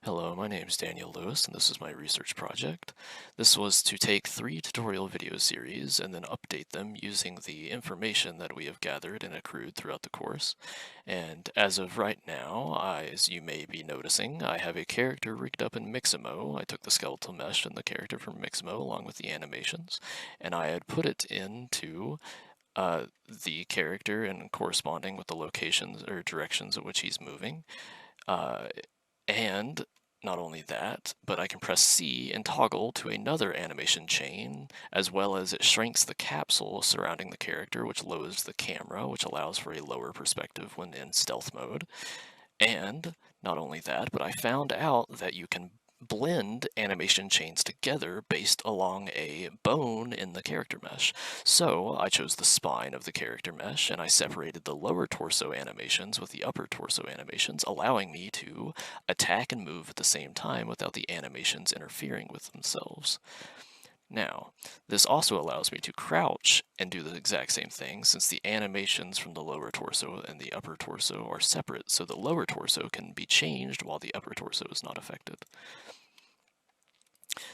Hello, my name is Daniel Lewis, and this is my research project. This was to take 3 tutorial video series and then update them using the information that we have gathered and accrued throughout the course. And as of right now, as you may be noticing, I have a character rigged up in Mixamo. I took the skeletal mesh and the character from Mixamo along with the animations, and I had put it into the character and corresponding with the locations or directions at which he's moving. Uh, and not only that, but I can press C and toggle to another animation chain, as well as it shrinks the capsule surrounding the character, which lowers the camera, which allows for a lower perspective when in stealth mode. And not only that, but I found out that you can blend animation chains together based along a bone in the character mesh. So I chose the spine of the character mesh and I separated the lower torso animations with the upper torso animations, allowing me to attack and move at the same time without the animations interfering with themselves. Now, this also allows me to crouch and do the exact same thing since the animations from the lower torso and the upper torso are separate, so the lower torso can be changed while the upper torso is not affected.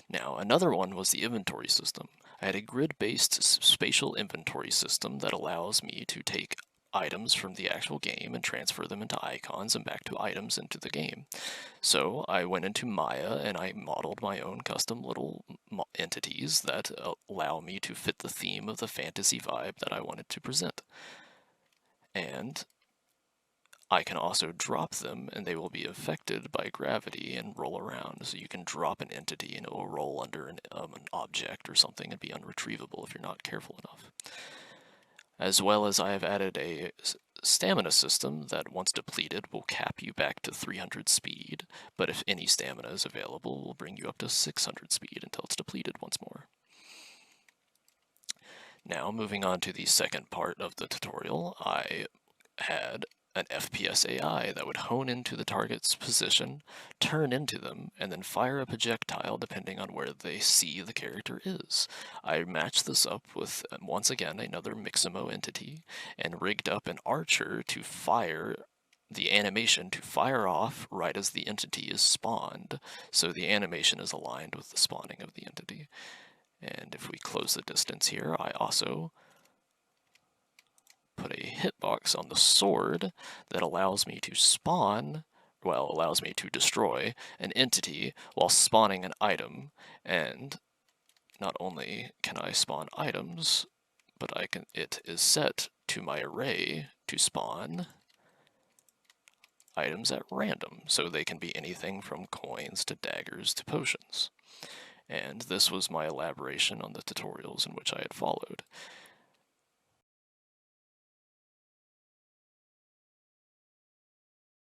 Now, another one was the inventory system. I had a grid-based spatial inventory system that allows me to take items from the actual game and transfer them into icons and back to items into the game. So I went into Maya and I modeled my own custom little entities that allow me to fit the theme of the fantasy vibe that I wanted to present. And I can also drop them and they will be affected by gravity and roll around. So you can drop an entity and it will roll under an object or something and be unretrievable if you're not careful enough. As well as I have added a stamina system that once depleted will cap you back to 300 speed, but if any stamina is available will bring you up to 600 speed until it's depleted once more. Now moving on to the second part of the tutorial, I had an FPS AI that would hone into the target's position, turn into them, and then fire a projectile depending on where they see the character is. I matched this up with, once again, another Mixamo entity, and rigged up an archer to fire the animation to fire off right as the entity is spawned, so the animation is aligned with the spawning of the entity. And if we close the distance here, I also put a hitbox on the sword that allows me to allows me to destroy an entity while spawning an item. And not only can I spawn items, but it is set to my array to spawn items at random, so they can be anything from coins to daggers to potions. And this was my elaboration on the tutorials in which I had followed.